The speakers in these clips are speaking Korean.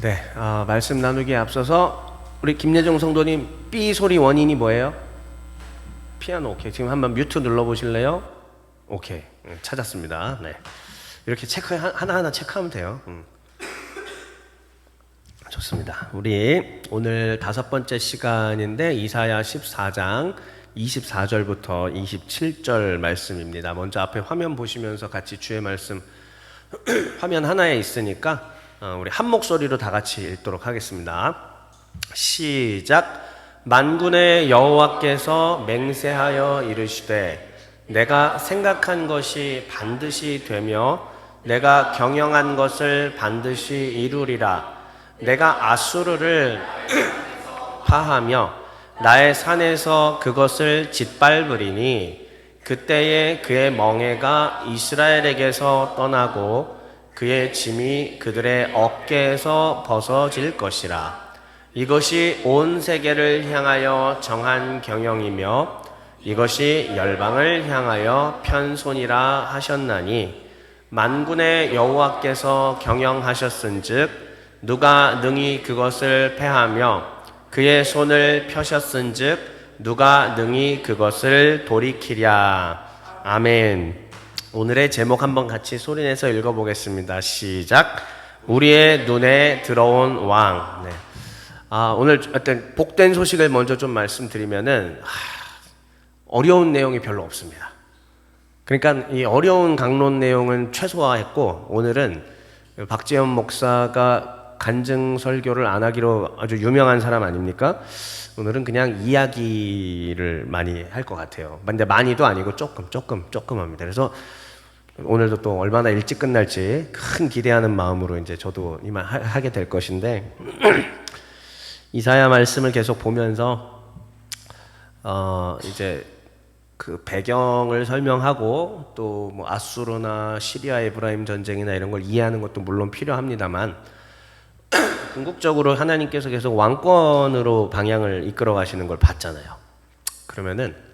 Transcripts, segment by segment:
네, 말씀 나누기에 앞서서 우리 김예정 성도님 삐 소리 원인이 뭐예요? 피아노. 오케이. 지금 한번 뮤트 눌러보실래요? 오케이. 찾았습니다. 네, 이렇게 하나하나 체크하면 돼요. 좋습니다. 우리 오늘 5번째 시간인데 이사야 14장 24절부터 27절 말씀입니다. 먼저 앞에 화면 보시면서 같이 주의 말씀 화면 하나에 있으니까 우리 한 목소리로 다 같이 읽도록 하겠습니다. 시작. 만군의 여호와께서 맹세하여 이르시되 내가 생각한 것이 반드시 되며 내가 경영한 것을 반드시 이루리라. 내가 아수르를 파하며 나의 산에서 그것을 짓밟으리니 그때에 그의 멍에가 이스라엘에게서 떠나고 그의 짐이 그들의 어깨에서 벗어질 것이라. 이것이 온 세계를 향하여 정한 경영이며 이것이 열방을 향하여 편손이라 하셨나니 만군의 여호와께서 경영하셨은즉 누가 능히 그것을 패하며 그의 손을 펴셨은즉 누가 능히 그것을 돌이키랴. 아멘. 오늘의 제목 한번 같이 소리내서 읽어보겠습니다. 시작. 우리의 눈에 들어온 왕. 네. 오늘 어떤 복된 소식을 먼저 좀 말씀드리면은 어려운 내용이 별로 없습니다. 그러니까 이 어려운 강론 내용은 최소화했고 오늘은 박재현 목사가 간증 설교를 안 하기로 아주 유명한 사람 아닙니까? 오늘은 그냥 이야기를 많이 할 것 같아요. 근데 많이도 아니고 조금 합니다. 그래서 오늘도 또 얼마나 일찍 끝날지 큰 기대하는 마음으로 이제 저도 이만 하게 될 것인데 이사야 말씀을 계속 보면서 이제 그 배경을 설명하고 또 뭐 아수르나 시리아 에브라임 전쟁이나 이런 걸 이해하는 것도 물론 필요합니다만 궁극적으로 하나님께서 계속 왕권으로 방향을 이끌어 가시는 걸 봤잖아요. 그러면은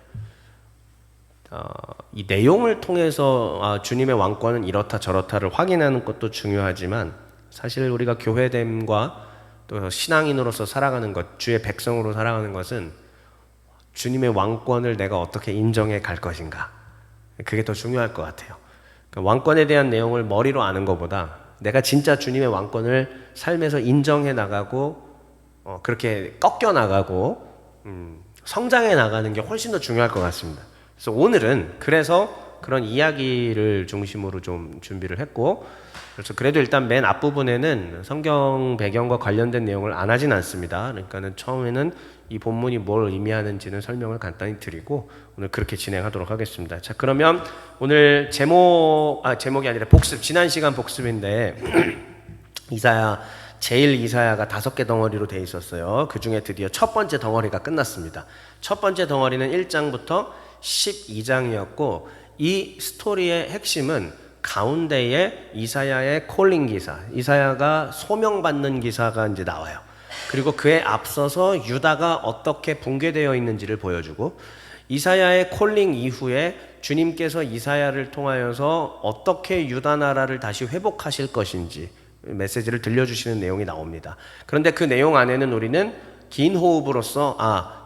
이 내용을 통해서 주님의 왕권은 이렇다 저렇다를 확인하는 것도 중요하지만 사실 우리가 교회됨과 또 신앙인으로서 살아가는 것, 주의 백성으로 살아가는 것은 주님의 왕권을 내가 어떻게 인정해 갈 것인가, 그게 더 중요할 것 같아요. 그러니까 왕권에 대한 내용을 머리로 아는 것보다 내가 진짜 주님의 왕권을 삶에서 인정해 나가고 그렇게 꺾여 나가고 성장해 나가는 게 훨씬 더 중요할 것 같습니다. 그래서 오늘은 그런 이야기를 중심으로 좀 준비를 했고, 그래서 그래도 일단 맨 앞부분에는 성경 배경과 관련된 내용을 안 하진 않습니다. 그러니까는 처음에는 이 본문이 뭘 의미하는지는 설명을 간단히 드리고 오늘 그렇게 진행하도록 하겠습니다. 자, 그러면 오늘 제목이 아니라 복습, 지난 시간 복습인데 제일 이사야가 5개 덩어리로 돼 있었어요. 그 중에 드디어 첫 번째 덩어리가 끝났습니다. 첫 번째 덩어리는 1장부터 12장이었고 이 스토리의 핵심은 가운데에 이사야의 콜링 기사, 이사야가 소명받는 기사가 이제 나와요. 그리고 그에 앞서서 유다가 어떻게 붕괴되어 있는지를 보여주고 이사야의 콜링 이후에 주님께서 이사야를 통하여서 어떻게 유다 나라를 다시 회복하실 것인지 메시지를 들려주시는 내용이 나옵니다. 그런데 그 내용 안에는 우리는 긴 호흡으로서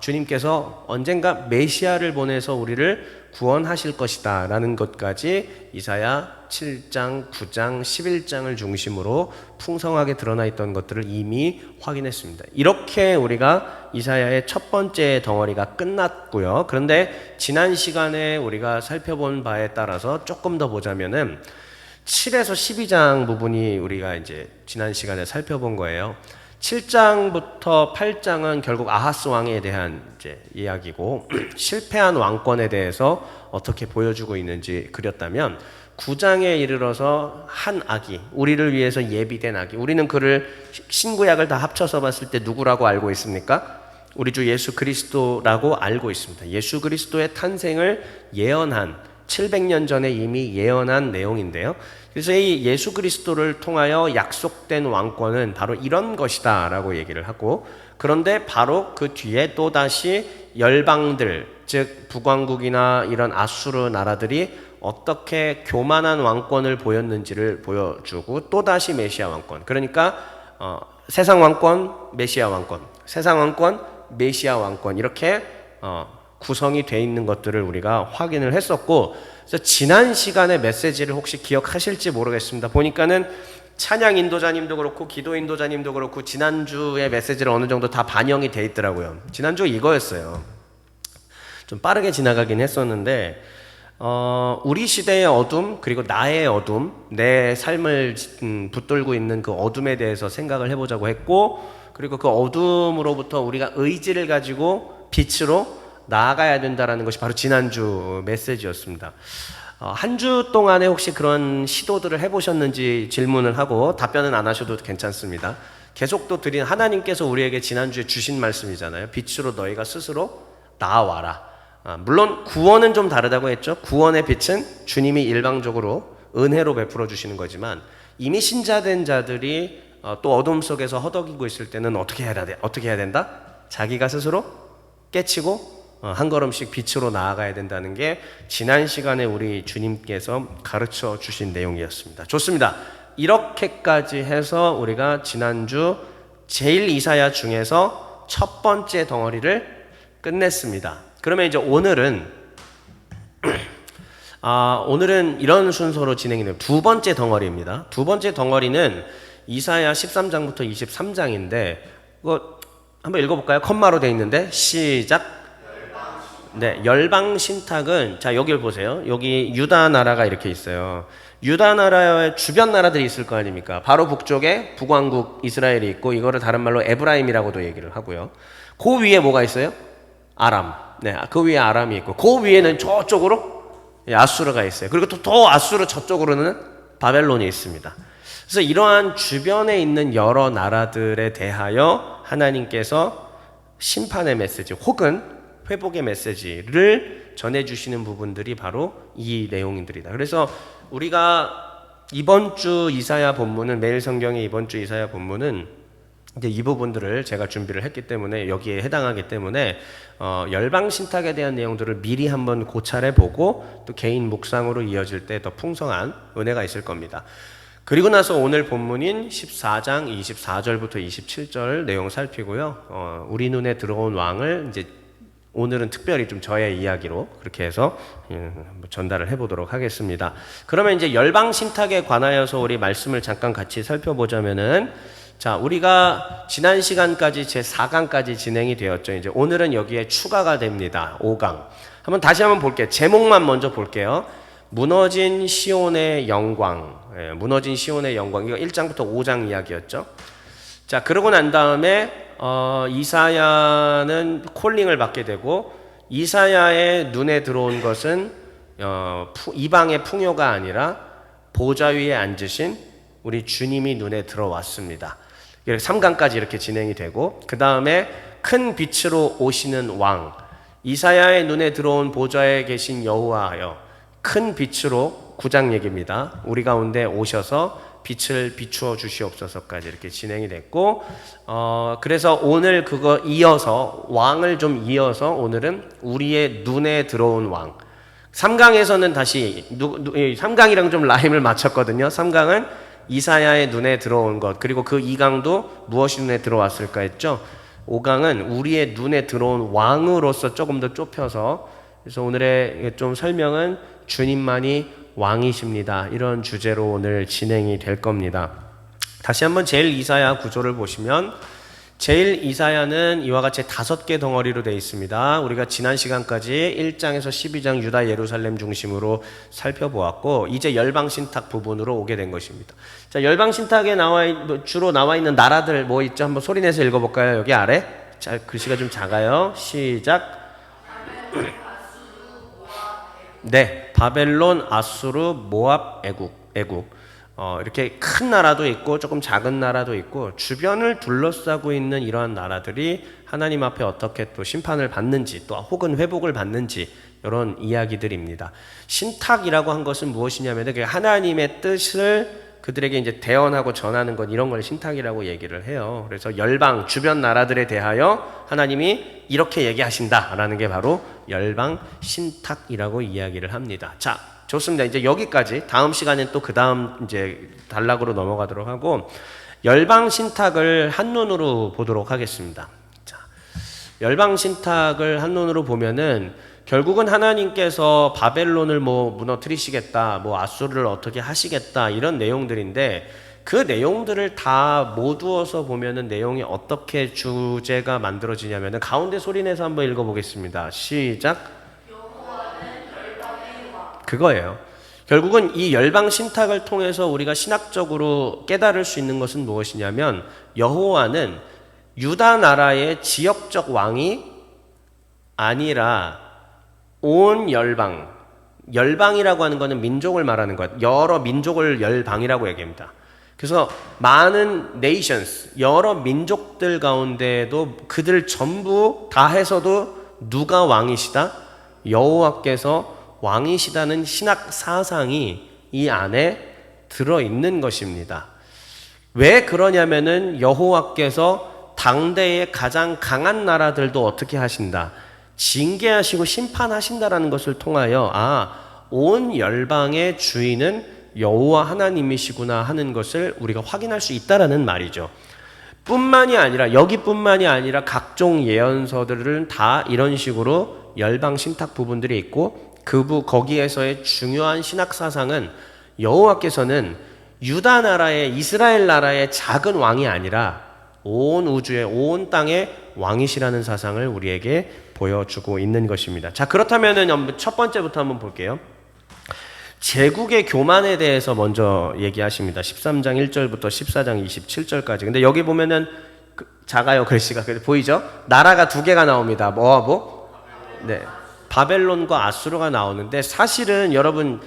주님께서 언젠가 메시아를 보내서 우리를 구원하실 것이다 라는 것까지 이사야 7장, 9장, 11장을 중심으로 풍성하게 드러나 있던 것들을 이미 확인했습니다. 이렇게 우리가 이사야의 첫 번째 덩어리가 끝났고요. 그런데 지난 시간에 우리가 살펴본 바에 따라서 조금 더 보자면은 7에서 12장 부분이 우리가 이제 지난 시간에 살펴본 거예요. 7장부터 8장은 결국 아하스 왕에 대한 이제 이야기고 실패한 왕권에 대해서 어떻게 보여주고 있는지 그렸다면 9장에 이르러서 한 아기, 우리를 위해서 예비된 아기, 우리는 그를 신구약을 다 합쳐서 봤을 때 누구라고 알고 있습니까? 우리 주 예수 그리스도라고 알고 있습니다. 예수 그리스도의 탄생을 예언한 700년 전에 이미 예언한 내용인데요. 그래서 이 예수 그리스도를 통하여 약속된 왕권은 바로 이런 것이다 라고 얘기를 하고, 그런데 바로 그 뒤에 또다시 열방들, 즉 북왕국이나 이런 아수르 나라들이 어떻게 교만한 왕권을 보였는지를 보여주고 또다시 메시아 왕권, 그러니까 세상 왕권, 메시아 왕권, 세상 왕권, 메시아 왕권 이렇게 구성이 돼 있는 것들을 우리가 확인을 했었고, 그래서 지난 시간의 메시지를 혹시 기억하실지 모르겠습니다. 보니까는 찬양 인도자님도 그렇고 기도 인도자님도 그렇고 지난주의 메시지를 어느 정도 다 반영이 돼 있더라고요. 지난주 이거였어요. 좀 빠르게 지나가긴 했었는데 우리 시대의 어둠, 그리고 나의 어둠, 내 삶을 붙들고 있는 그 어둠에 대해서 생각을 해보자고 했고, 그리고 그 어둠으로부터 우리가 의지를 가지고 빛으로 나아가야 된다는 것이 바로 지난주 메시지였습니다. 한 주 동안에 혹시 그런 시도들을 해보셨는지 질문을 하고 답변은 안 하셔도 괜찮습니다. 계속 또 드린 하나님께서 우리에게 지난주에 주신 말씀이잖아요. 빛으로 너희가 스스로 나아와라. 물론 구원은 좀 다르다고 했죠. 구원의 빛은 주님이 일방적으로 은혜로 베풀어 주시는 거지만, 이미 신자된 자들이 또 어둠 속에서 허덕이고 있을 때는 어떻게 해야 된다? 자기가 스스로 깨치고 한 걸음씩 빛으로 나아가야 된다는 게 지난 시간에 우리 주님께서 가르쳐 주신 내용이었습니다. 좋습니다. 이렇게까지 해서 우리가 지난주 제일 이사야 중에서 첫 번째 덩어리를 끝냈습니다. 그러면 이제 오늘은 이런 순서로 진행이 돼요. 두 번째 덩어리입니다. 두 번째 덩어리는 이사야 13장부터 23장인데 이거 한번 읽어볼까요? 컴마로 되어 있는데 시작. 네, 열방 신탁은, 자, 여기를 보세요. 여기 유다 나라가 이렇게 있어요. 유다 나라의 주변 나라들이 있을 거 아닙니까? 바로 북쪽에 북왕국 이스라엘이 있고, 이거를 다른 말로 에브라임이라고도 얘기를 하고요. 그 위에 뭐가 있어요? 아람. 네, 그 위에 아람이 있고, 그 위에는 저쪽으로 아수르가 있어요. 그리고 또 더 아수르 저쪽으로는 바벨론이 있습니다. 그래서 이러한 주변에 있는 여러 나라들에 대하여 하나님께서 심판의 메시지 혹은 회복의 메시지를 전해주시는 부분들이 바로 이 내용들이다. 그래서 우리가 이번 주 이사야 본문은, 매일 성경의 이번 주 이사야 본문은 이제 이 부분들을 제가 준비를 했기 때문에, 여기에 해당하기 때문에 열방 신탁에 대한 내용들을 미리 한번 고찰해 보고 또 개인 묵상으로 이어질 때 더 풍성한 은혜가 있을 겁니다. 그리고 나서 오늘 본문인 14장 24절부터 27절 내용 살피고요. 우리 눈에 들어온 왕을 이제 오늘은 특별히 좀 저의 이야기로 그렇게 해서 전달을 해보도록 하겠습니다. 그러면 이제 열방 신탁에 관하여서 우리 말씀을 잠깐 같이 살펴보자면은, 자, 우리가 지난 시간까지 제 4강까지 진행이 되었죠. 이제 오늘은 여기에 추가가 됩니다. 5강. 다시 한번 볼게요. 제목만 먼저 볼게요. 무너진 시온의 영광. 무너진 시온의 영광. 이거 1장부터 5장 이야기였죠. 자, 그러고 난 다음에 이사야는 콜링을 받게 되고, 이사야의 눈에 들어온 것은 이방의 풍요가 아니라 보좌 위에 앉으신 우리 주님이 눈에 들어왔습니다. 3강까지 이렇게 진행이 되고, 그 다음에 큰 빛으로 오시는 왕, 이사야의 눈에 들어온 보좌에 계신 여호와여, 큰 빛으로 9장 얘기입니다. 우리 가운데 오셔서 빛을 비추어 주시옵소서까지 이렇게 진행이 됐고, 그래서 오늘 그거 이어서 왕을 좀 이어서 오늘은 우리의 눈에 들어온 왕. 3강에서는 다시 3강이랑 좀 라임을 맞췄거든요. 3강은 이사야의 눈에 들어온 것, 그리고 그 2강도 무엇이 눈에 들어왔을까 했죠. 5강은 우리의 눈에 들어온 왕으로서 조금 더 좁혀서, 그래서 오늘의 좀 설명은 주님만이 왕이십니다. 이런 주제로 오늘 진행이 될 겁니다. 다시 한번 제일 이사야 구조를 보시면, 제일 이사야는 이와 같이 5개 덩어리로 되어 있습니다. 우리가 지난 시간까지 1장에서 12장 유다 예루살렘 중심으로 살펴보았고, 이제 열방 신탁 부분으로 오게 된 것입니다. 자, 열방 신탁에 주로 나와 있는 나라들 뭐 있죠? 한번 소리내서 읽어볼까요? 여기 아래. 자, 글씨가 좀 작아요. 시작. 네, 바벨론, 아수르, 모압, 애국. 이렇게 큰 나라도 있고 조금 작은 나라도 있고, 주변을 둘러싸고 있는 이러한 나라들이 하나님 앞에 어떻게 또 심판을 받는지, 또 혹은 회복을 받는지, 이런 이야기들입니다. 신탁이라고 한 것은 무엇이냐면 하나님의 뜻을 그들에게 이제 대언하고 전하는 것, 이런 걸 신탁이라고 얘기를 해요. 그래서 열방, 주변 나라들에 대하여 하나님이 이렇게 얘기하신다라는 게 바로 열방 신탁이라고 이야기를 합니다. 자, 좋습니다. 이제 여기까지, 다음 시간엔 또 그 다음 이제 단락으로 넘어가도록 하고, 열방 신탁을 한눈으로 보도록 하겠습니다. 자, 열방 신탁을 한눈으로 보면은 결국은 하나님께서 바벨론을 뭐 무너뜨리시겠다, 뭐 아수르를 어떻게 하시겠다 이런 내용들인데 그 내용들을 다 모두어서 보면은 내용이 어떻게 주제가 만들어지냐면은 가운데 소리내서 한번 읽어보겠습니다. 시작. 그거예요. 결국은 이 열방 신탁을 통해서 우리가 신학적으로 깨달을 수 있는 것은 무엇이냐면 여호와는 유다 나라의 지역적 왕이 아니라 온 열방, 열방이라고 하는 것은 민족을 말하는 것, 여러 민족을 열방이라고 얘기합니다. 그래서 많은 nations, 여러 민족들 가운데에도 그들 전부 다 해서도 누가 왕이시다? 여호와께서 왕이시다는 신학 사상이 이 안에 들어있는 것입니다. 왜 그러냐면은 여호와께서 당대의 가장 강한 나라들도 어떻게 하신다? 징계하시고 심판하신다라는 것을 통하여 온 열방의 주인은 여호와 하나님이시구나 하는 것을 우리가 확인할 수 있다라는 말이죠. 뿐만이 아니라 여기뿐만이 아니라 각종 예언서들은 다 이런 식으로 열방 신탁 부분들이 있고 거기에서의 중요한 신학 사상은 여호와께서는 유다 나라의 이스라엘 나라의 작은 왕이 아니라 온 우주의 온 땅의 왕이시라는 사상을 우리에게 보여주고 있는 것입니다. 자, 그렇다면은 첫 번째부터 한번 볼게요. 제국의 교만에 대해서 먼저 얘기하십니다. 13장 1절부터 14장 27절까지. 근데 여기 보면은 작아요, 글씨가. 보이죠? 나라가 두 개가 나옵니다. 뭐하고? 네. 바벨론과 아수르가 나오는데 사실은 여러분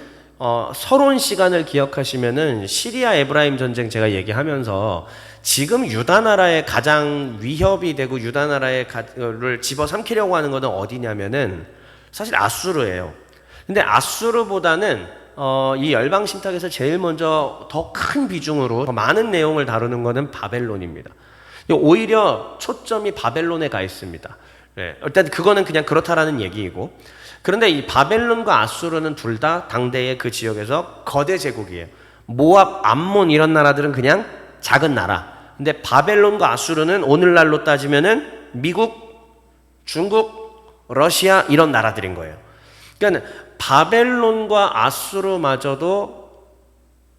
서론 시간을 기억하시면은 시리아 에브라임 전쟁 제가 얘기하면서 지금 유다 나라의 가장 위협이 되고 유다 나라를 집어삼키려고 하는 것은 어디냐면은 사실 아수르예요. 근데 아수르보다는 이 열방 신탁에서 제일 먼저 더 큰 비중으로 더 많은 내용을 다루는 것은 바벨론입니다. 오히려 초점이 바벨론에 가 있습니다. 네, 일단 그거는 그냥 그렇다라는 얘기이고, 그런데 이 바벨론과 아수르는 둘 다 당대의 그 지역에서 거대 제국이에요. 모압, 암몬 이런 나라들은 그냥 작은 나라. 근데 바벨론과 아수르는 오늘날로 따지면은 미국, 중국, 러시아 이런 나라들인 거예요. 그러니까 바벨론과 아수르마저도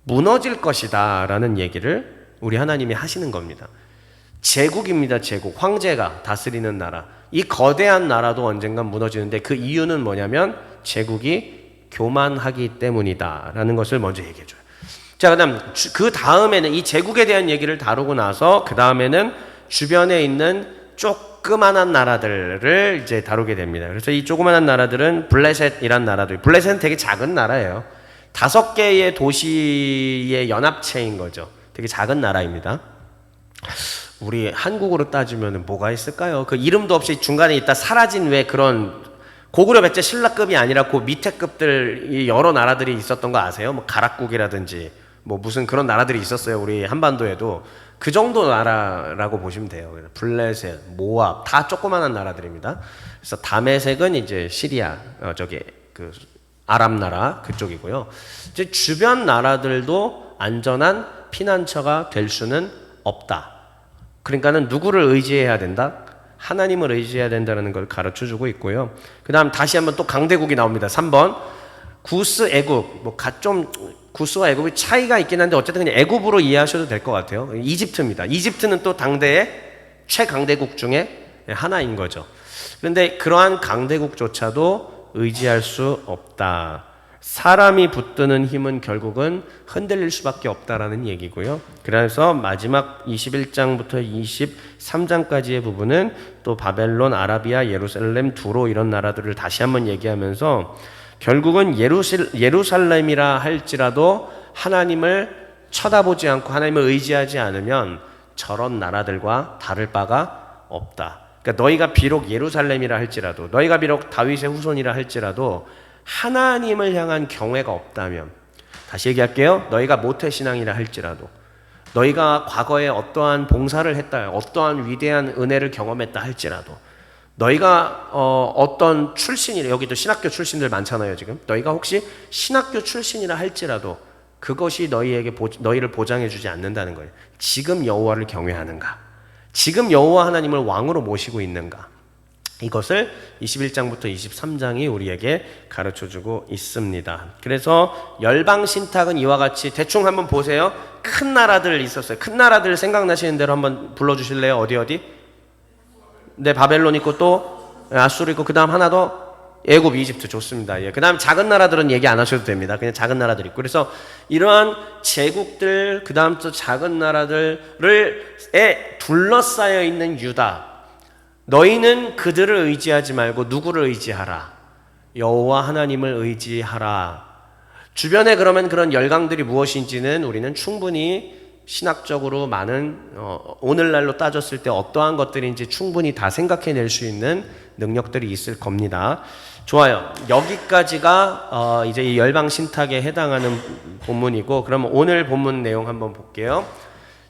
무너질 것이다 라는 얘기를 우리 하나님이 하시는 겁니다. 제국입니다. 제국. 황제가 다스리는 나라. 이 거대한 나라도 언젠간 무너지는데 그 이유는 뭐냐면 제국이 교만하기 때문이다 라는 것을 먼저 얘기해 줘요. 자, 그다음 그 다음에는 이 제국에 대한 얘기를 다루고 나서 그 다음에는 주변에 있는 조그만한 나라들을 이제 다루게 됩니다. 그래서 이 조그만한 나라들은 블레셋이란 나라들. 블레셋은 되게 작은 나라예요. 5개의 도시의 연합체인 거죠. 되게 작은 나라입니다. 우리 한국으로 따지면 뭐가 있을까요? 그 이름도 없이 중간에 있다 사라진 왜 그런 고구려 백제 신라급이 아니라 그 밑에 급들 여러 나라들이 있었던 거 아세요? 뭐 가락국이라든지 뭐 무슨 그런 나라들이 있었어요. 우리 한반도에도 그 정도 나라라고 보시면 돼요. 블레셋, 모압 다 조그만한 나라들입니다. 그래서 다메섹은 이제 시리아 그 아랍 나라 그쪽이고요. 이제 주변 나라들도 안전한 피난처가 될 수는 없다. 그러니까는 누구를 의지해야 된다? 하나님을 의지해야 된다는 걸 가르쳐주고 있고요. 그 다음 다시 한번 또 강대국이 나옵니다. 3번 구스 애굽. 좀 구스와 애굽이 차이가 있긴 한데 어쨌든 그냥 애굽으로 이해하셔도 될 것 같아요. 이집트입니다. 이집트는 또 당대의 최강대국 중에 하나인 거죠. 그런데 그러한 강대국조차도 의지할 수 없다. 사람이 붙드는 힘은 결국은 흔들릴 수밖에 없다라는 얘기고요. 그래서 마지막 21장부터 23장까지의 부분은 또 바벨론, 아라비아, 예루살렘, 두로 이런 나라들을 다시 한번 얘기하면서 결국은 예루살렘이라 할지라도 하나님을 쳐다보지 않고 하나님을 의지하지 않으면 저런 나라들과 다를 바가 없다. 그러니까 너희가 비록 예루살렘이라 할지라도, 너희가 비록 다윗의 후손이라 할지라도 하나님을 향한 경외가 없다면, 다시 얘기할게요. 너희가 모태신앙이라 할지라도, 너희가 과거에 어떠한 봉사를 했다, 어떠한 위대한 은혜를 경험했다 할지라도, 너희가 어떤 출신이라, 여기도 신학교 출신들 많잖아요 지금. 너희가 혹시 신학교 출신이라 할지라도 그것이 너희를 보장해 주지 않는다는 거예요. 지금 여호와를 경외하는가? 지금 여호와 하나님을 왕으로 모시고 있는가? 이것을 21장부터 23장이 우리에게 가르쳐주고 있습니다. 그래서 열방 신탁은 이와 같이 대충 한번 보세요. 큰 나라들 있었어요. 큰 나라들 생각나시는 대로 한번 불러주실래요? 어디? 네, 바벨론 있고 또 아수르 있고 그 다음 하나 더 애굽, 이집트 좋습니다. 예. 그 다음 작은 나라들은 얘기 안 하셔도 됩니다. 그냥 작은 나라들 있고. 그래서 이러한 제국들, 그 다음 또 작은 나라들에 둘러싸여 있는 유다. 너희는 그들을 의지하지 말고 누구를 의지하라? 여호와 하나님을 의지하라. 주변에 그러면 그런 열강들이 무엇인지는 우리는 충분히 신학적으로 많은 오늘날로 따졌을 때 어떠한 것들인지 충분히 다 생각해낼 수 있는 능력들이 있을 겁니다. 좋아요. 여기까지가 이제 이 열방 신탁에 해당하는 본문이고, 그러면 오늘 본문 내용 한번 볼게요.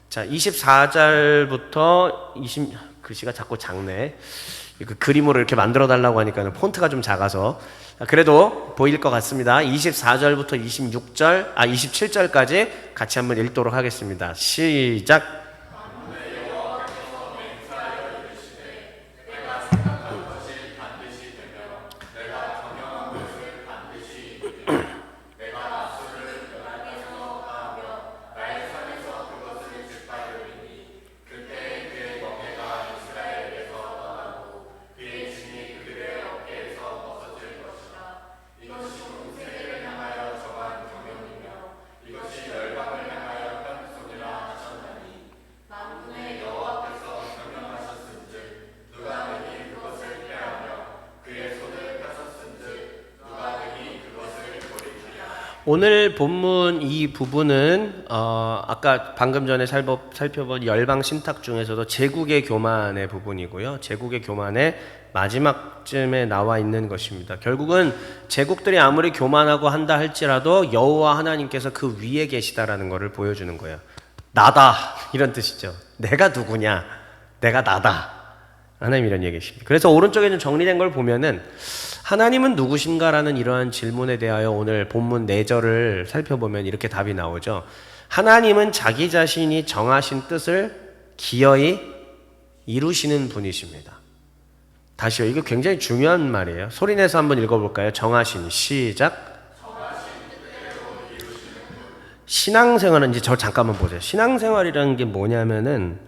자, 24절부터 글씨가 자꾸 작네. 그 그림으로 이렇게 만들어 달라고 하니까 폰트가 좀 작아서 그래도 보일 것 같습니다. 24절부터 27절까지 같이 한번 읽도록 하겠습니다. 시작. 오늘 본문 이 부분은 아까 방금 전에 살펴본 열방 신탁 중에서도 제국의 교만의 부분이고요. 제국의 교만의 마지막쯤에 나와 있는 것입니다. 결국은 제국들이 아무리 교만하고 한다 할지라도 여호와 하나님께서 그 위에 계시다라는 것을 보여주는 거예요. 나다 이런 뜻이죠. 내가 누구냐? 내가 나다. 하나님 이런 얘기십니다. 그래서 오른쪽에 좀 정리된 걸 보면은 하나님은 누구신가라는 이러한 질문에 대하여 오늘 본문 4절을 살펴보면 이렇게 답이 나오죠. 하나님은 자기 자신이 정하신 뜻을 기어이 이루시는 분이십니다. 다시요. 이거 굉장히 중요한 말이에요. 소리내서 한번 읽어볼까요? 정하신. 시작. 신앙생활은 이제 저 잠깐만 보세요. 신앙생활이라는 게 뭐냐면은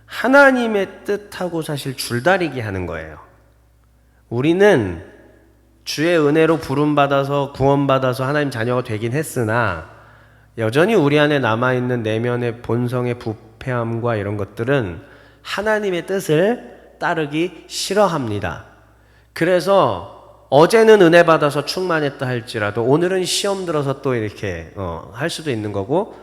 하나님의 뜻하고 사실 줄다리기 하는 거예요. 우리는 주의 은혜로 부름받아서 구원받아서 하나님 자녀가 되긴 했으나 여전히 우리 안에 남아있는 내면의 본성의 부패함과 이런 것들은 하나님의 뜻을 따르기 싫어합니다. 그래서 어제는 은혜 받아서 충만했다 할지라도 오늘은 시험 들어서 또 이렇게 할 수도 있는 거고,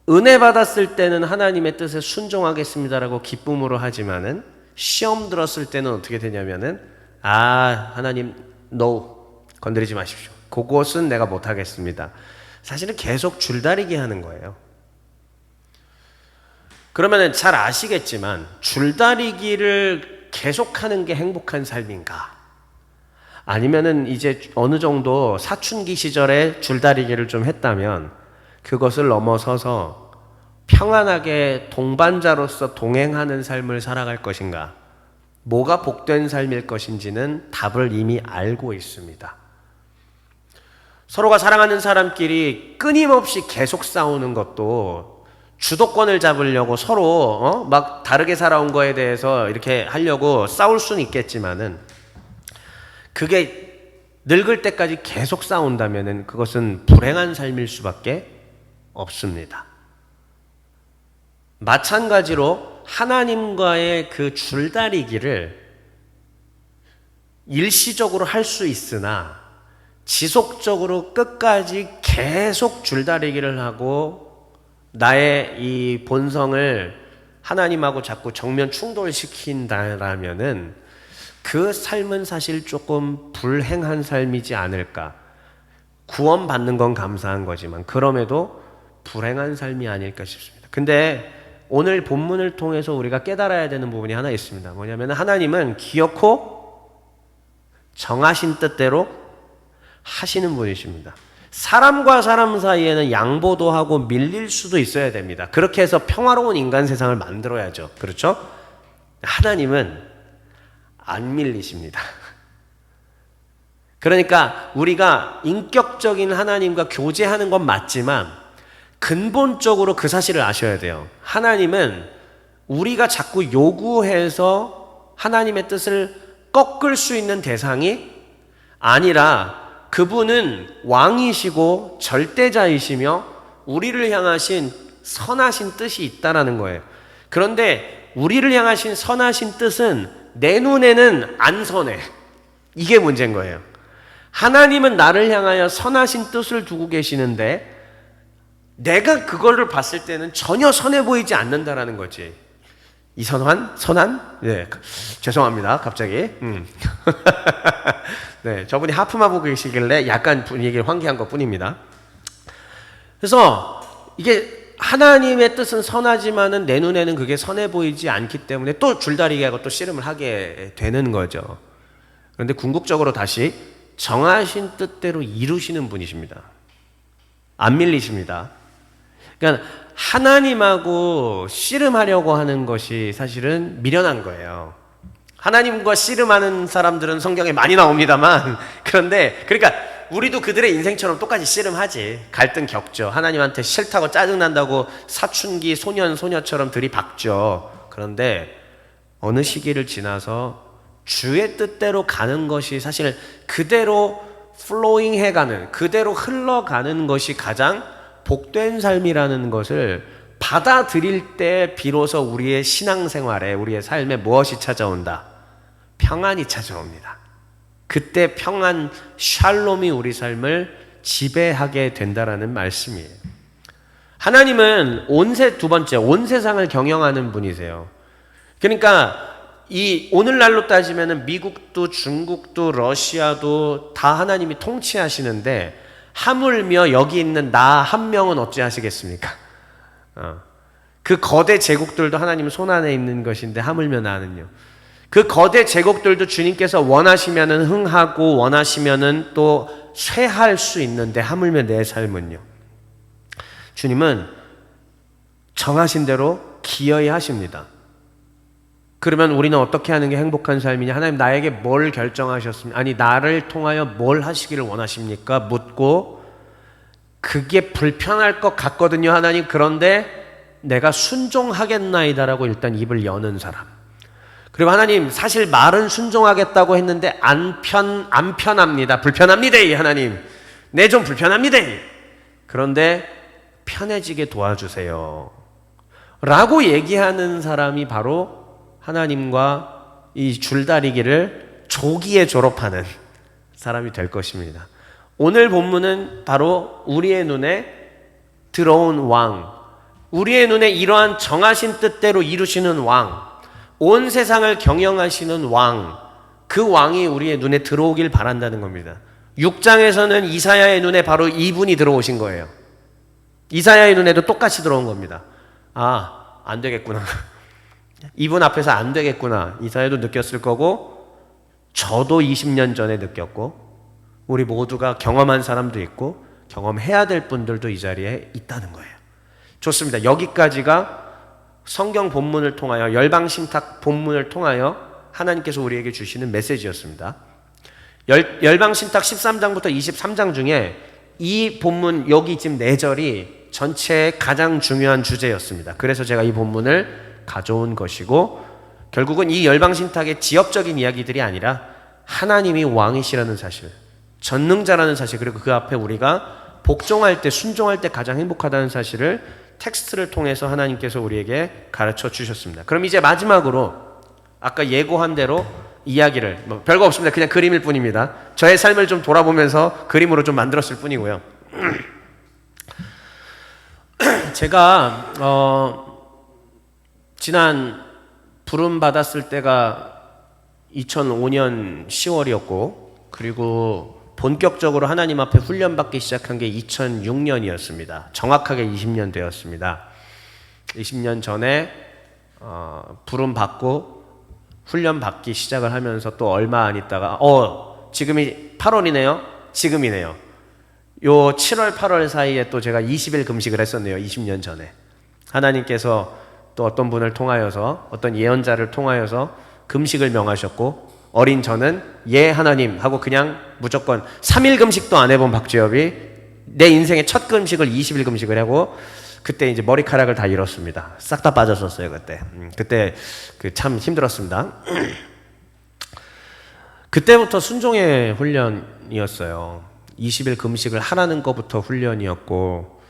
은혜 받았을 때는 하나님의 뜻에 순종하겠습니다라고 기쁨으로 하지만은 시험 들었을 때는 어떻게 되냐면은 하나님 no 건드리지 마십시오. 그것은 내가 못하겠습니다. 사실은 계속 줄다리기 하는 거예요. 그러면은 잘 아시겠지만 줄다리기를 계속하는 게 행복한 삶인가? 아니면은 이제 어느 정도 사춘기 시절에 줄다리기를 좀 했다면 그것을 넘어서서 평안하게 동반자로서 동행하는 삶을 살아갈 것인가? 뭐가 복된 삶일 것인지는 답을 이미 알고 있습니다. 서로가 사랑하는 사람끼리 끊임없이 계속 싸우는 것도 주도권을 잡으려고 서로 막 다르게 살아온 거에 대해서 이렇게 하려고 싸울 수는 있겠지만은 그게 늙을 때까지 계속 싸운다면은 그것은 불행한 삶일 수밖에 없습니다. 마찬가지로 하나님과의 그 줄다리기를 일시적으로 할 수 있으나 지속적으로 끝까지 계속 줄다리기를 하고 나의 이 본성을 하나님하고 자꾸 정면 충돌시킨다라면은 그 삶은 사실 조금 불행한 삶이지 않을까. 구원받는 건 감사한 거지만 그럼에도 불행한 삶이 아닐까 싶습니다. 근데 오늘 본문을 통해서 우리가 깨달아야 되는 부분이 하나 있습니다. 뭐냐면 하나님은 기어코 정하신 뜻대로 하시는 분이십니다. 사람과 사람 사이에는 양보도 하고 밀릴 수도 있어야 됩니다. 그렇게 해서 평화로운 인간 세상을 만들어야죠. 그렇죠? 하나님은 안 밀리십니다. 그러니까 우리가 인격적인 하나님과 교제하는 건 맞지만 근본적으로 그 사실을 아셔야 돼요. 하나님은 우리가 자꾸 요구해서 하나님의 뜻을 꺾을 수 있는 대상이 아니라 그분은 왕이시고 절대자이시며 우리를 향하신 선하신 뜻이 있다라는 거예요. 그런데 우리를 향하신 선하신 뜻은 내 눈에는 안 선해. 이게 문제인 거예요. 하나님은 나를 향하여 선하신 뜻을 두고 계시는데 내가 그거를 봤을 때는 전혀 선해 보이지 않는다라는 거지. 선한? 네, 죄송합니다. 갑자기. 네, 저분이 하프만 보고 계시길래 약간 분위기를 환기한 것 뿐입니다. 그래서 이게 하나님의 뜻은 선하지만은 내 눈에는 그게 선해 보이지 않기 때문에 또 줄다리기 하고 또 씨름을 하게 되는 거죠. 그런데 궁극적으로 다시 정하신 뜻대로 이루시는 분이십니다. 안 밀리십니다. 그러니까 하나님하고 씨름하려고 하는 것이 사실은 미련한 거예요. 하나님과 씨름하는 사람들은 성경에 많이 나옵니다만 그런데 그러니까 우리도 그들의 인생처럼 똑같이 씨름하지. 갈등 겪죠. 하나님한테 싫다고 짜증난다고 사춘기 소년 소녀처럼 들이박죠. 그런데 어느 시기를 지나서 주의 뜻대로 가는 것이 사실 그대로 플로잉 해가는 그대로 흘러가는 것이 가장 복된 삶이라는 것을 받아들일 때 비로소 우리의 신앙생활에 우리의 삶에 무엇이 찾아온다? 평안이 찾아옵니다. 그때 평안 샬롬이 우리 삶을 지배하게 된다라는 말씀이에요. 하나님은 두 번째 온 세상을 경영하는 분이세요. 그러니까 이 오늘날로 따지면은 미국도 중국도 러시아도 다 하나님이 통치하시는데 하물며 여기 있는 나 한 명은 어찌하시겠습니까? 그 거대 제국들도 하나님 손 안에 있는 것인데 하물며 나는요. 그 거대 제국들도 주님께서 원하시면은 흥하고 원하시면은 또 쇠할 수 있는데 하물며 내 삶은요. 주님은 정하신 대로 기어이 하십니다. 그러면 우리는 어떻게 하는 게 행복한 삶이냐? 하나님 나에게 뭘 결정하셨습니까? 아니 나를 통하여 뭘 하시기를 원하십니까? 묻고 그게 불편할 것 같거든요 하나님. 그런데 내가 순종하겠나이다라고 일단 입을 여는 사람. 그리고 하나님 사실 말은 순종하겠다고 했는데 안 편합니다. 불편합니다 하나님. 네 좀 불편합니다. 그런데 편해지게 도와주세요 라고 얘기하는 사람이 바로 하나님과 이 줄다리기를 조기에 졸업하는 사람이 될 것입니다. 오늘 본문은 바로 우리의 눈에 들어온 왕, 우리의 눈에 이러한 정하신 뜻대로 이루시는 왕, 온 세상을 경영하시는 왕, 그 왕이 우리의 눈에 들어오길 바란다는 겁니다. 6장에서는 이사야의 눈에 바로 이분이 들어오신 거예요. 이사야의 눈에도 똑같이 들어온 겁니다. 아, 안 되겠구나. 이분 앞에서 안 되겠구나. 이사야도 느꼈을 거고 저도 20년 전에 느꼈고 우리 모두가 경험한 사람도 있고 경험해야 될 분들도 이 자리에 있다는 거예요. 좋습니다. 여기까지가 성경 본문을 통하여 열방신탁 본문을 통하여 하나님께서 우리에게 주시는 메시지였습니다. 열방신탁 13장부터 23장 중에 이 본문 여기 지금 4절이 전체의 가장 중요한 주제였습니다. 그래서 제가 이 본문을 가져온 것이고 결국은 이 열방신탁의 지역적인 이야기들이 아니라 하나님이 왕이시라는 사실, 전능자라는 사실, 그리고 그 앞에 우리가 복종할 때 순종할 때 가장 행복하다는 사실을 텍스트를 통해서 하나님께서 우리에게 가르쳐 주셨습니다. 그럼 이제 마지막으로 아까 예고한 대로 이야기를 별거 없습니다. 그냥 그림일 뿐입니다. 저의 삶을 좀 돌아보면서 그림으로 좀 만들었을 뿐이고요. 제가 지난 부름 받았을 때가 2005년 10월이었고 그리고 본격적으로 하나님 앞에 훈련받기 시작한 게 2006년이었습니다. 정확하게 20년 되었습니다. 20년 전에 부름 받고 훈련 받기 시작을 하면서 또 얼마 안 있다가 지금이 8월이네요. 지금이네요. 요 7월, 8월 사이에 또 제가 20일 금식을 했었네요. 20년 전에. 하나님께서 또 어떤 분을 통하여서, 어떤 예언자를 통하여서 금식을 명하셨고, 어린 저는 예 하나님 하고 그냥 무조건 3일 금식도 안 해본 박재엽이 내 인생의 첫 금식을 20일 금식을 하고, 그때 이제 머리카락을 다 잃었습니다. 싹 다 빠졌었어요, 그때. 그때 참 힘들었습니다. 그때부터 순종의 훈련이었어요. 20일 금식을 하라는 것부터 훈련이었고,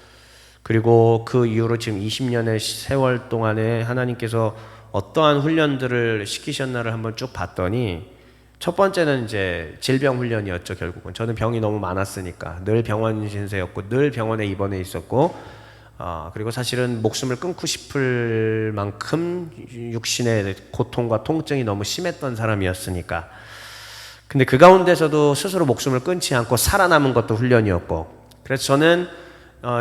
그리고 그 이후로 지금 20년의 세월 동안에 하나님께서 어떠한 훈련들을 시키셨나를 한번 쭉 봤더니, 첫 번째는 이제 질병 훈련이었죠. 결국은 저는 병이 너무 많았으니까 늘 병원 신세였고 늘 병원에 입원해 있었고, 그리고 사실은 목숨을 끊고 싶을 만큼 육신의 고통과 통증이 너무 심했던 사람이었으니까. 근데 그 가운데서도 스스로 목숨을 끊지 않고 살아남은 것도 훈련이었고, 그래서 저는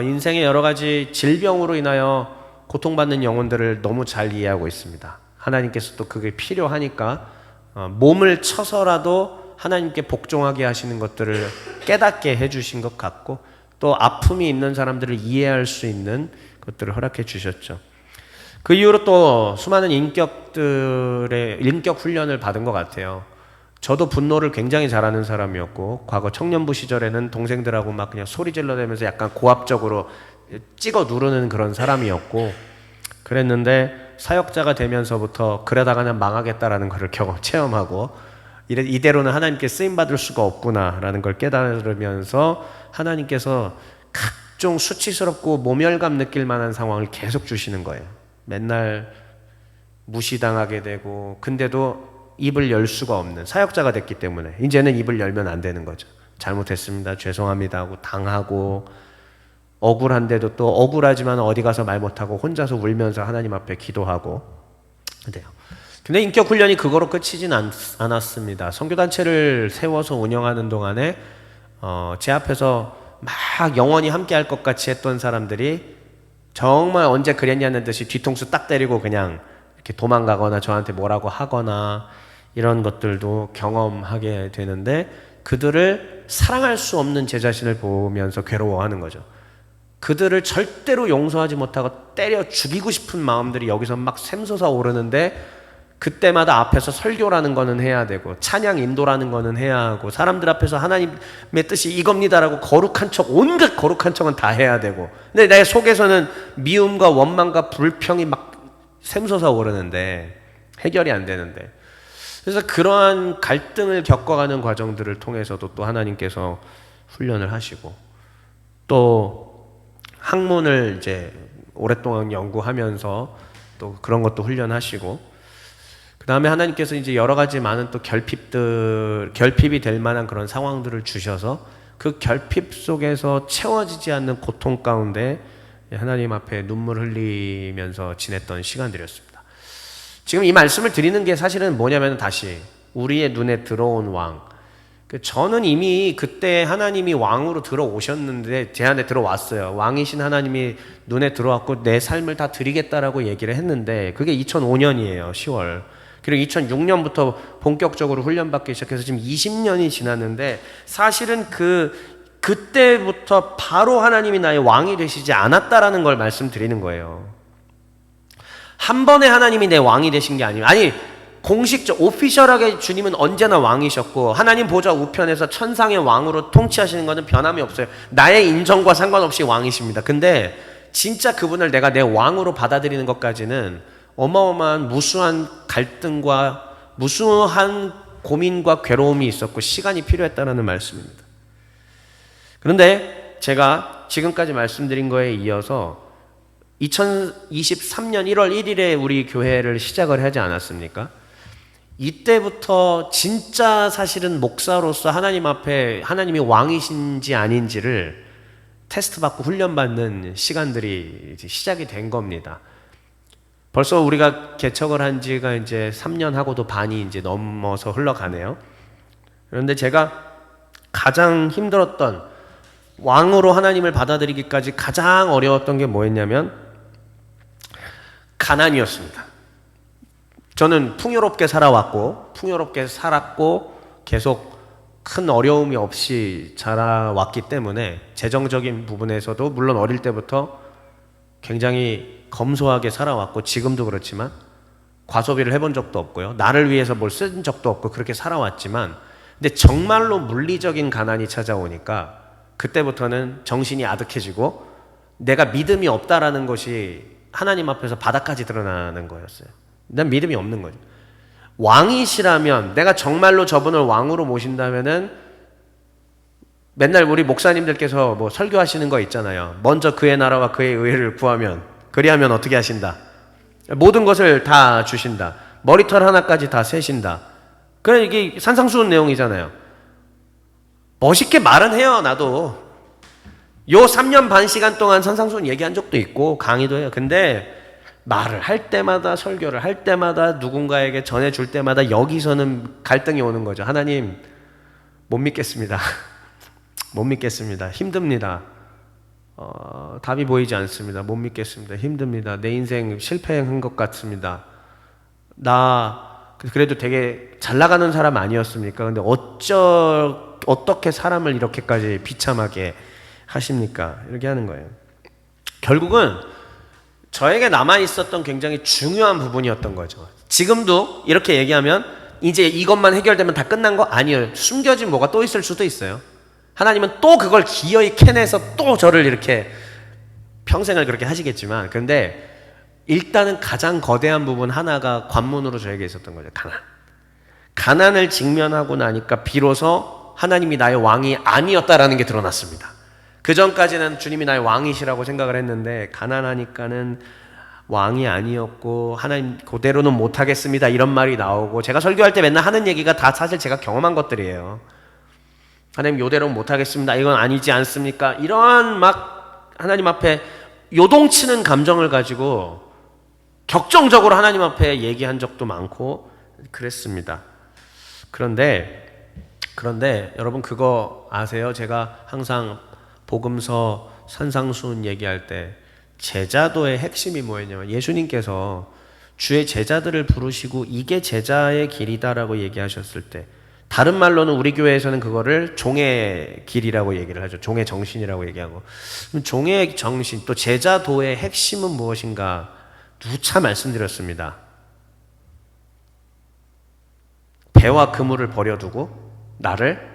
인생의 여러 가지 질병으로 인하여 고통받는 영혼들을 너무 잘 이해하고 있습니다. 하나님께서 또 그게 필요하니까 몸을 쳐서라도 하나님께 복종하게 하시는 것들을 깨닫게 해주신 것 같고, 또 아픔이 있는 사람들을 이해할 수 있는 것들을 허락해 주셨죠. 그 이후로 또 수많은 인격 훈련을 받은 것 같아요. 저도 분노를 굉장히 잘하는 사람이었고, 과거 청년부 시절에는 동생들하고 막 그냥 소리 질러대면서 약간 고압적으로 찍어 누르는 그런 사람이었고, 그랬는데 사역자가 되면서부터 그러다가는 망하겠다라는 것을 체험하고, 이대로는 하나님께 쓰임받을 수가 없구나라는 걸 깨달으면서 하나님께서 각종 수치스럽고 모멸감 느낄 만한 상황을 계속 주시는 거예요. 맨날 무시당하게 되고, 근데도 입을 열 수가 없는 사역자가 됐기 때문에 이제는 입을 열면 안 되는 거죠. 잘못했습니다, 죄송합니다 하고 당하고, 억울한데도 또 억울하지만 어디 가서 말 못하고 혼자서 울면서 하나님 앞에 기도하고 그래요. 근데 인격 훈련이 그거로 끝이진 않았습니다. 선교단체를 세워서 운영하는 동안에 제 앞에서 막 영원히 함께 할 것 같이 했던 사람들이 정말 언제 그랬냐는 듯이 뒤통수 딱 때리고 그냥 이렇게 도망가거나 저한테 뭐라고 하거나 이런 것들도 경험하게 되는데, 그들을 사랑할 수 없는 제 자신을 보면서 괴로워하는 거죠. 그들을 절대로 용서하지 못하고 때려 죽이고 싶은 마음들이 여기서 막 샘솟아 오르는데, 그때마다 앞에서 설교라는 거는 해야 되고 찬양 인도라는 거는 해야 하고, 사람들 앞에서 하나님의 뜻이 이겁니다라고 거룩한 척, 온갖 거룩한 척은 다 해야 되고, 근데 내 속에서는 미움과 원망과 불평이 막 샘솟아 오르는데 해결이 안 되는데, 그래서 그러한 갈등을 겪어가는 과정들을 통해서도 또 하나님께서 훈련을 하시고, 또 학문을 이제 오랫동안 연구하면서 또 그런 것도 훈련하시고, 그 다음에 하나님께서 이제 여러 가지 많은 또 결핍이 될 만한 그런 상황들을 주셔서 그 결핍 속에서 채워지지 않는 고통 가운데 하나님 앞에 눈물 흘리면서 지냈던 시간들이었습니다. 지금 이 말씀을 드리는 게 사실은 뭐냐면, 다시 우리의 눈에 들어온 왕. 저는 이미 그때 하나님이 왕으로 들어오셨는데 제 안에 들어왔어요. 왕이신 하나님이 눈에 들어왔고 내 삶을 다 드리겠다라고 얘기를 했는데, 그게 2005년이에요. 10월. 그리고 2006년부터 본격적으로 훈련받기 시작해서 지금 20년이 지났는데, 사실은 그때부터 바로 하나님이 나의 왕이 되시지 않았다라는 걸 말씀드리는 거예요. 한 번에 하나님이 내 왕이 되신 게 아니에요. 아니, 공식적 오피셜하게 주님은 언제나 왕이셨고, 하나님 보좌 우편에서 천상의 왕으로 통치하시는 것은 변함이 없어요. 나의 인정과 상관없이 왕이십니다. 근데 진짜 그분을 내가 내 왕으로 받아들이는 것까지는 어마어마한 무수한 갈등과 무수한 고민과 괴로움이 있었고 시간이 필요했다는 말씀입니다. 그런데 제가 지금까지 말씀드린 거에 이어서 2023년 1월 1일에 우리 교회를 시작을 하지 않았습니까? 이때부터 진짜 사실은 목사로서 하나님 앞에 하나님이 왕이신지 아닌지를 테스트받고 훈련받는 시간들이 이제 시작이 된 겁니다. 벌써 우리가 개척을 한 지가 이제 3년하고도 반이 이제 넘어서 흘러가네요. 그런데 제가 가장 힘들었던, 왕으로 하나님을 받아들이기까지 가장 어려웠던 게 뭐였냐면 가난이었습니다. 저는 풍요롭게 살았고 계속 큰 어려움이 없이 자라왔기 때문에 재정적인 부분에서도 물론 어릴 때부터 굉장히 검소하게 살아왔고 지금도 그렇지만 과소비를 해본 적도 없고요. 나를 위해서 뭘 쓴 적도 없고 그렇게 살아왔지만 근데 정말로 물리적인 가난이 찾아오니까 그때부터는 정신이 아득해지고 내가 믿음이 없다라는 것이 하나님 앞에서 바닥까지 드러나는 거였어요. 난 믿음이 없는 거죠. 왕이시라면 내가 정말로 저분을 왕으로 모신다면은 맨날 우리 목사님들께서 뭐 설교하시는 거 있잖아요. 먼저 그의 나라와 그의 의를 구하면 그리하면 어떻게 하신다? 모든 것을 다 주신다. 머리털 하나까지 다 세신다. 그래 이게 산상수훈 내용이잖아요. 멋있게 말은 해요. 나도 요 3년 반 시간 동안 산상수훈 얘기한 적도 있고 강의도 해요. 근데 말을 할 때마다 설교를 할 때마다 누군가에게 전해줄 때마다 여기서는 갈등이 오는 거죠. 하나님 못 믿겠습니다. 못 믿겠습니다. 힘듭니다. 답이 보이지 않습니다. 못 믿겠습니다. 힘듭니다. 내 인생 실패한 것 같습니다. 나 그래도 되게 잘 나가는 사람 아니었습니까? 근데 어떻게 사람을 이렇게까지 비참하게 하십니까? 이렇게 하는 거예요. 결국은 저에게 남아있었던 굉장히 중요한 부분이었던 거죠. 지금도 이렇게 얘기하면 이제 이것만 해결되면 다 끝난 거 아니에요. 숨겨진 뭐가 또 있을 수도 있어요. 하나님은 또 그걸 기어이 캐내서 또 저를 이렇게 평생을 그렇게 하시겠지만 근데 일단은 가장 거대한 부분 하나가 관문으로 저에게 있었던 거죠. 가난을 직면하고 나니까 비로소 하나님이 나의 왕이 아니었다라는 게 드러났습니다. 그 전까지는 주님이 나의 왕이시라고 생각을 했는데 가난하니까는 왕이 아니었고 하나님 그대로는 못하겠습니다 이런 말이 나오고 제가 설교할 때 맨날 하는 얘기가 다 사실 제가 경험한 것들이에요. 하나님 요대로는 못하겠습니다. 이건 아니지 않습니까? 이런 막 하나님 앞에 요동치는 감정을 가지고 격정적으로 하나님 앞에 얘기한 적도 많고 그랬습니다. 그런데 여러분 그거 아세요? 제가 항상 복음서 산상수훈 얘기할 때 제자도의 핵심이 뭐였냐면 예수님께서 주의 제자들을 부르시고 이게 제자의 길이다라고 얘기하셨을 때 다른 말로는 우리 교회에서는 그거를 종의 길이라고 얘기를 하죠. 종의 정신이라고 얘기하고 종의 정신 또 제자도의 핵심은 무엇인가 누차 말씀드렸습니다. 배와 그물을 버려두고 나를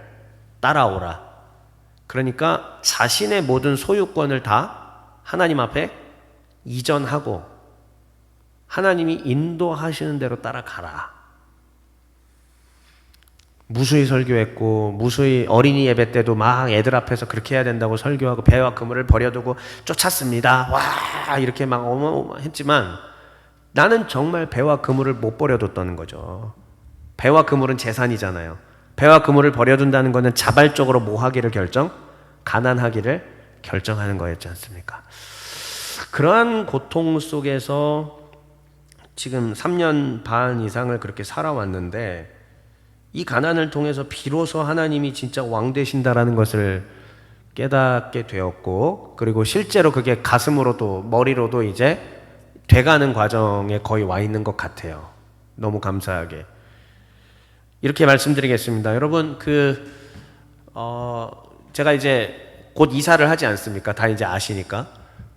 따라오라. 그러니까 자신의 모든 소유권을 다 하나님 앞에 이전하고 하나님이 인도하시는 대로 따라가라. 무수히 설교했고 무수히 어린이 예배 때도 막 애들 앞에서 그렇게 해야 된다고 설교하고 배와 그물을 버려두고 쫓았습니다. 와 이렇게 막 어마어마했지만 나는 정말 배와 그물을 못 버려뒀다는 거죠. 배와 그물은 재산이잖아요. 배와 그물을 버려둔다는 것은 자발적으로 뭐 하기를 가난하기를 결정하는 거였지 않습니까? 그러한 고통 속에서 지금 3년 반 이상을 그렇게 살아왔는데 이 가난을 통해서 비로소 하나님이 진짜 왕 되신다라는 것을 깨닫게 되었고 그리고 실제로 그게 가슴으로도 머리로도 이제 돼가는 과정에 거의 와 있는 것 같아요. 너무 감사하게. 이렇게 말씀드리겠습니다. 여러분 제가 이제 곧 이사를 하지 않습니까? 다 이제 아시니까.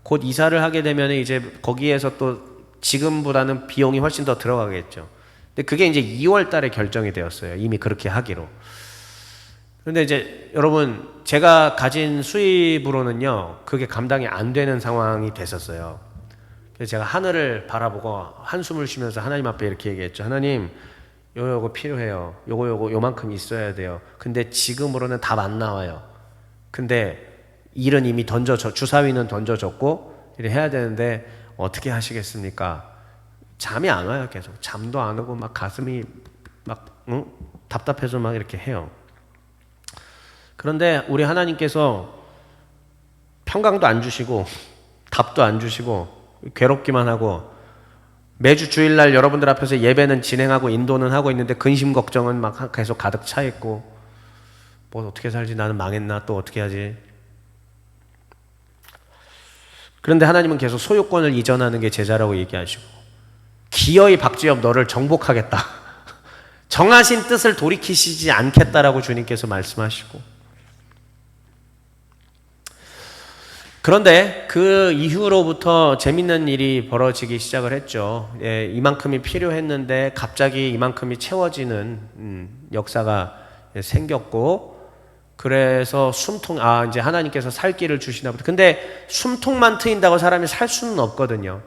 곧 이사를 하게 되면 이제 거기에서 또 지금보다는 비용이 훨씬 더 들어가겠죠. 근데 그게 이제 2월 달에 결정이 되었어요. 이미 그렇게 하기로. 그런데 이제 여러분 제가 가진 수입으로는요. 그게 감당이 안 되는 상황이 됐었어요. 그래서 제가 하늘을 바라보고 한숨을 쉬면서 하나님 앞에 이렇게 얘기했죠. 하나님 요거 필요해요. 요거 요만큼 있어야 돼요. 근데 지금으로는 답 안 나와요. 근데 일은 이미 주사위는 던져졌고 이래 해야 되는데 어떻게 하시겠습니까? 잠이 안 와요. 계속 잠도 안 오고 막 가슴이 막 답답해서 막 이렇게 해요. 그런데 우리 하나님께서 평강도 안 주시고 답도 안 주시고 괴롭기만 하고 매주 주일날 여러분들 앞에서 예배는 진행하고 인도는 하고 있는데 근심 걱정은 막 계속 가득 차 있고 뭐 어떻게 살지 나는 망했나 또 어떻게 하지. 그런데 하나님은 계속 소유권을 이전하는 게 제자라고 얘기하시고 기어이 박지엽 너를 정복하겠다. 정하신 뜻을 돌이키시지 않겠다라고 주님께서 말씀하시고, 그런데 그 이후로부터 재밌는 일이 벌어지기 시작을 했죠. 예, 이만큼이 필요했는데 갑자기 이만큼이 채워지는 역사가 생겼고, 그래서 이제 하나님께서 살 길을 주시나 보다. 근데 숨통만 트인다고 사람이 살 수는 없거든요.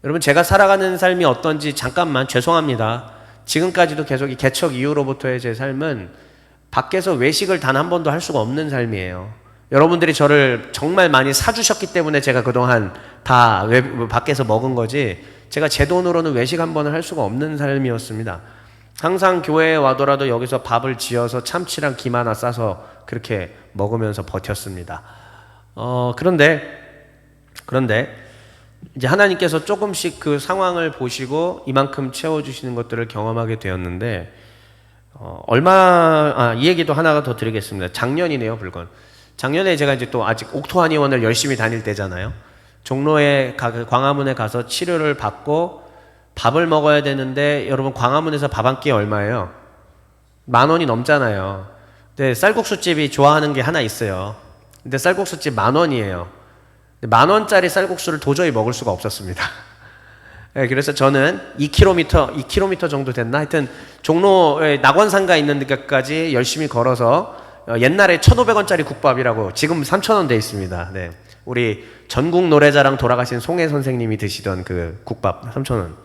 여러분, 제가 살아가는 삶이 어떤지 잠깐만, 죄송합니다. 지금까지도 계속 이 개척 이후로부터의 제 삶은 밖에서 외식을 단 한 번도 할 수가 없는 삶이에요. 여러분들이 저를 정말 많이 사주셨기 때문에 제가 그동안 다 밖에서 먹은 거지, 제가 제 돈으로는 외식 한 번을 할 수가 없는 삶이었습니다. 항상 교회에 와더라도 여기서 밥을 지어서 참치랑 김 하나 싸서 그렇게 먹으면서 버텼습니다. 그런데 이제 하나님께서 조금씩 그 상황을 보시고 이만큼 채워주시는 것들을 경험하게 되었는데, 이 얘기도 하나 더 드리겠습니다. 작년이네요, 불건. 작년에 제가 이제 또 아직 옥토한의원을 열심히 다닐 때잖아요. 종로에 광화문에 가서 치료를 받고 밥을 먹어야 되는데, 여러분 광화문에서 밥 한 끼 얼마예요? 10,000원이 넘잖아요. 근데 쌀국수집이 좋아하는 게 하나 있어요. 근데 쌀국수집 10,000원이에요. 10,000원짜리 쌀국수를 도저히 먹을 수가 없었습니다. 네, 그래서 저는 2km 정도 됐나? 하여튼 종로에 낙원상가 있는 데까지 열심히 걸어서, 옛날에 1,500원짜리 국밥이라고 지금 3,000원 돼 있습니다. 네. 우리 전국 노래자랑 돌아가신 송혜 선생님이 드시던 그 국밥 3,000원.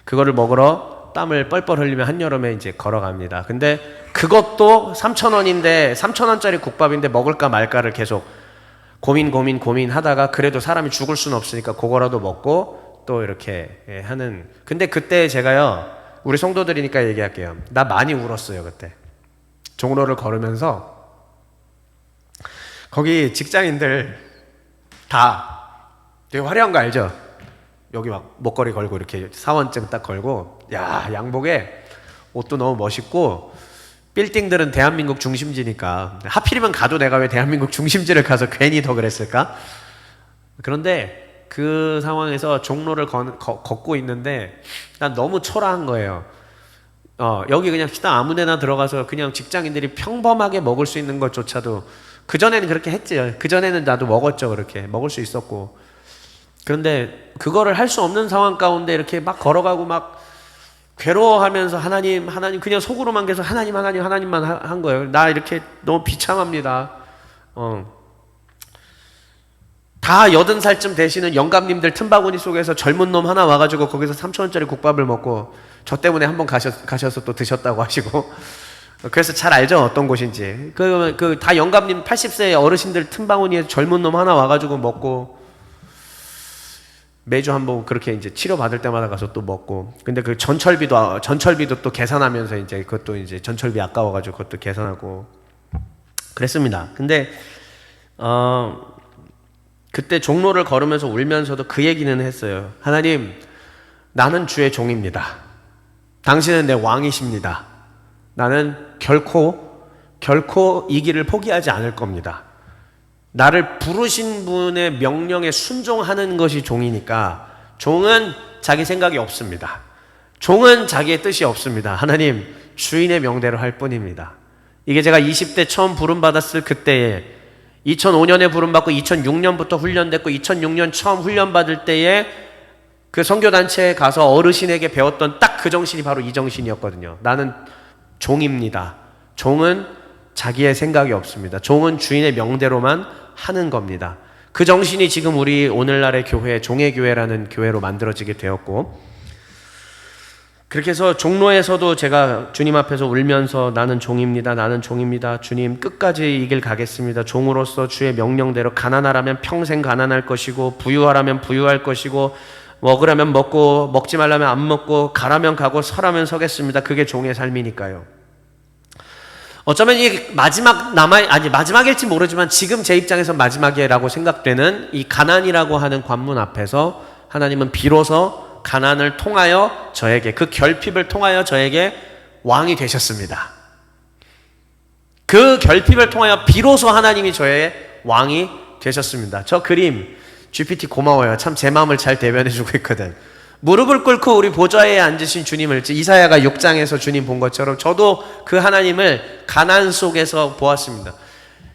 그거를 먹으러 땀을 뻘뻘 흘리며 한여름에 이제 걸어갑니다. 근데 그것도 3,000원인데, 3,000원짜리 국밥인데 먹을까 말까를 계속 고민하다가, 그래도 사람이 죽을 수는 없으니까 그거라도 먹고 또 이렇게 하는. 근데 그때 제가요, 우리 성도들이니까 얘기할게요. 나 많이 울었어요, 그때. 종로를 걸으면서. 거기 직장인들 다 되게 화려한 거 알죠? 여기 막 목걸이 걸고 이렇게 사원증 딱 걸고, 야, 양복에 옷도 너무 멋있고, 빌딩들은 대한민국 중심지니까, 하필이면 가도 내가 왜 대한민국 중심지를 가서 괜히 더 그랬을까? 그런데 그 상황에서 종로를 걷고 있는데 난 너무 초라한 거예요. 여기 그냥 식당 아무 데나 들어가서 그냥 직장인들이 평범하게 먹을 수 있는 것조차도, 그전에는 그렇게 했지. 그전에는 나도 먹었죠. 그렇게 먹을 수 있었고. 그런데 그거를 할 수 없는 상황 가운데 이렇게 막 걸어가고 막 괴로워하면서 하나님 그냥 속으로만 계속 하나님만 한 거예요. 나 이렇게 너무 비참합니다. 다 80살쯤 되시는 영감님들 틈바구니 속에서 젊은 놈 하나 와가지고 거기서 3,000원짜리 국밥을 먹고, 저 때문에 한번 가셔서 또 드셨다고 하시고, 그래서 잘 알죠, 어떤 곳인지. 다 영감님 80세 어르신들 틈바구니에 젊은 놈 하나 와가지고 먹고, 매주 한번 그렇게 이제 치료받을 때마다 가서 또 먹고. 근데 그 전철비도 또 계산하면서 이제 그것도 이제 전철비 아까워가지고 그것도 계산하고 그랬습니다. 근데, 그때 종로를 걸으면서 울면서도 그 얘기는 했어요. 하나님, 나는 주의 종입니다. 당신은 내 왕이십니다. 나는 결코 이 길을 포기하지 않을 겁니다. 나를 부르신 분의 명령에 순종하는 것이 종이니까, 종은 자기 생각이 없습니다. 종은 자기의 뜻이 없습니다. 하나님, 주인의 명대로 할 뿐입니다. 이게 제가 20대 처음 부름받았을 그때에, 2005년에 부름받고 2006년부터 훈련됐고 2006년 처음 훈련받을 때에 그 선교단체에 가서 어르신에게 배웠던 딱 그 정신이 바로 이 정신이었거든요. 나는 종입니다. 종은 자기의 생각이 없습니다. 종은 주인의 명대로만 하는 겁니다. 그 정신이 지금 우리 오늘날의 교회, 종의 교회라는 교회로 만들어지게 되었고, 그렇게 해서 종로에서도 제가 주님 앞에서 울면서 나는 종입니다. 주님 끝까지 이 길 가겠습니다. 종으로서 주의 명령대로, 가난하라면 평생 가난할 것이고, 부유하라면 부유할 것이고, 먹으라면 먹고, 먹지 말라면 안 먹고, 가라면 가고, 서라면 서겠습니다. 그게 종의 삶이니까요. 어쩌면 이게 마지막일지 모르지만 지금 제 입장에서 마지막이라고 생각되는 이 가난이라고 하는 관문 앞에서 하나님은 비로소 가난을 통하여 저에게, 그 결핍을 통하여 저에게 왕이 되셨습니다. 그 결핍을 통하여 비로소 하나님이 저의 왕이 되셨습니다. 저 그림 GPT 고마워요. 참 제 마음을 잘 대변해주고 있거든. 무릎을 꿇고 우리 보좌에 앉으신 주님을, 이사야가 6장에서 주님 본 것처럼 저도 그 하나님을 가난 속에서 보았습니다.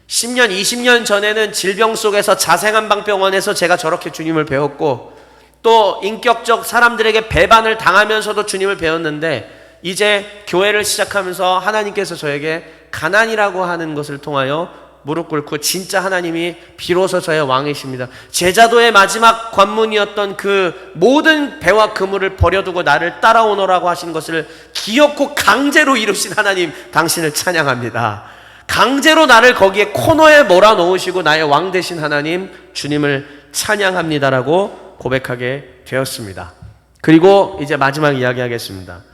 10년, 20년 전에는 질병 속에서 자생한방병원에서 제가 저렇게 주님을 배웠고, 또 인격적 사람들에게 배반을 당하면서도 주님을 배웠는데, 이제 교회를 시작하면서 하나님께서 저에게 가난이라고 하는 것을 통하여 무릎 꿇고 진짜 하나님이 비로소 저의 왕이십니다, 제자도의 마지막 관문이었던 그 모든 배와 그물을 버려두고 나를 따라오너라고 하신 것을 기어코 강제로 이루신 하나님, 당신을 찬양합니다. 강제로 나를 거기에 코너에 몰아넣으시고 나의 왕 되신 하나님, 주님을 찬양합니다라고 고백하게 되었습니다. 그리고 이제 마지막 이야기하겠습니다.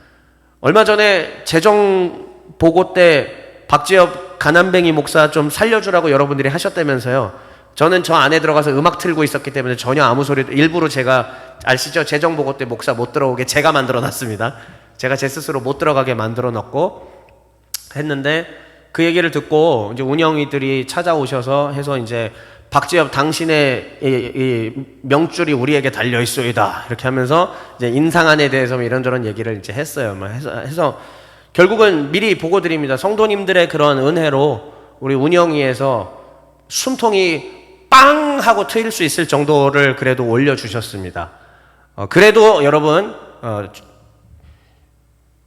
얼마 전에 재정보고 때 박지엽 가난뱅이 목사 좀 살려주라고 여러분들이 하셨다면서요. 저는 저 안에 들어가서 음악 틀고 있었기 때문에 전혀 아무 소리도, 일부러 제가 아시죠? 재정보고 때 목사 못 들어오게 제가 만들어 놨습니다. 제가 제 스스로 못 들어가게 만들어 놨고 했는데, 그 얘기를 듣고 이제 운영이들이 찾아오셔서 해서 이제 박지엽, 당신의 이 명줄이 우리에게 달려 있소이다 이렇게 하면서 이제 인상안에 대해서 이런저런 얘기를 이제 했어요. 해서 결국은 미리 보고 드립니다. 성도님들의 그런 은혜로 우리 운영위에서 숨통이 빵 하고 트일 수 있을 정도를 그래도 올려주셨습니다. 그래도 여러분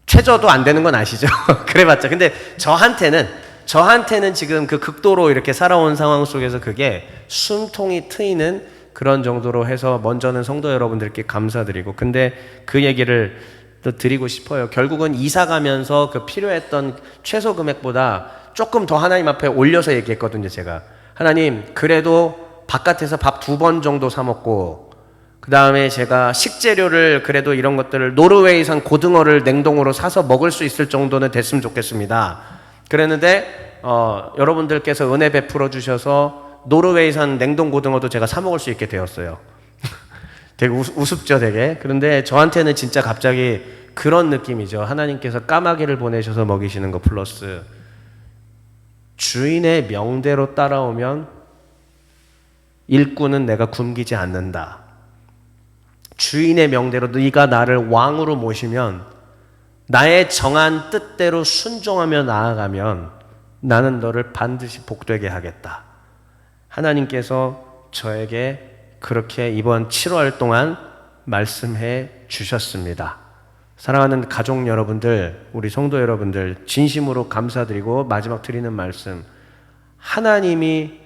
최저도 안 되는 건 아시죠? 그래봤자. 근데 저한테는 지금 그 극도로 이렇게 살아온 상황 속에서 그게 숨통이 트이는 그런 정도로 해서 먼저는 성도 여러분들께 감사드리고, 근데 그 얘기를 또 드리고 싶어요. 결국은 이사 가면서 그 필요했던 최소 금액보다 조금 더 하나님 앞에 올려서 얘기했거든요. 제가, 하나님, 그래도 바깥에서 밥 2번 정도 사 먹고, 그 다음에 제가 식재료를 그래도 이런 것들을 노르웨이산 고등어를 냉동으로 사서 먹을 수 있을 정도는 됐으면 좋겠습니다. 그랬는데 여러분들께서 은혜 베풀어 주셔서 노르웨이산 냉동 고등어도 제가 사 먹을 수 있게 되었어요. 되게 우습죠, 되게. 그런데 저한테는 진짜 갑자기 그런 느낌이죠. 하나님께서 까마귀를 보내셔서 먹이시는 거 플러스 주인의 명대로 따라오면 일꾼은 내가 굶기지 않는다. 주인의 명대로 네가 나를 왕으로 모시면, 나의 정한 뜻대로 순종하며 나아가면 나는 너를 반드시 복되게 하겠다. 하나님께서 저에게 그렇게 이번 7월 동안 말씀해 주셨습니다. 사랑하는 가족 여러분들, 우리 성도 여러분들, 진심으로 감사드리고 마지막 드리는 말씀, 하나님이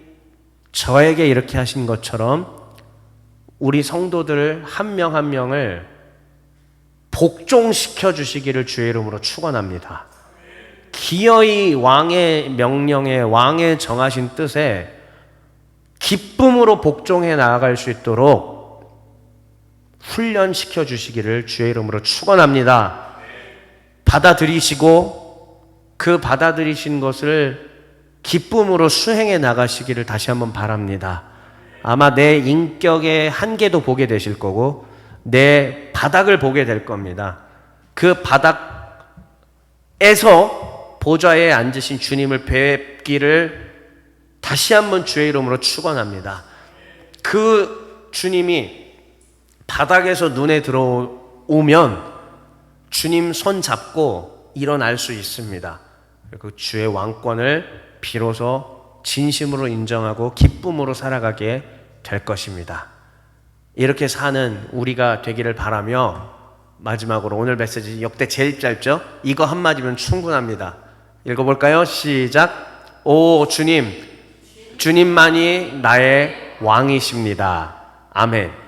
저에게 이렇게 하신 것처럼 우리 성도들 한 명 한 명을 복종시켜 주시기를 주의 이름으로 축원합니다. 기어이 왕의 명령에, 왕의 정하신 뜻에 기쁨으로 복종해 나아갈 수 있도록 훈련시켜 주시기를 주의 이름으로 축원합니다. 받아들이시고 그 받아들이신 것을 기쁨으로 수행해 나가시기를 다시 한번 바랍니다. 아마 내 인격의 한계도 보게 되실 거고 내 바닥을 보게 될 겁니다. 그 바닥에서 보좌에 앉으신 주님을 뵙기를 다시 한번 주의 이름으로 축원합니다. 그 주님이 바닥에서 눈에 들어오면 주님 손 잡고 일어날 수 있습니다. 그 주의 왕권을 비로소 진심으로 인정하고 기쁨으로 살아가게 될 것입니다. 이렇게 사는 우리가 되기를 바라며, 마지막으로 오늘 메시지 역대 제일 짧죠? 이거 한마디면 충분합니다. 읽어볼까요? 시작. 오 주님, 주님만이 나의 왕이십니다. 아멘.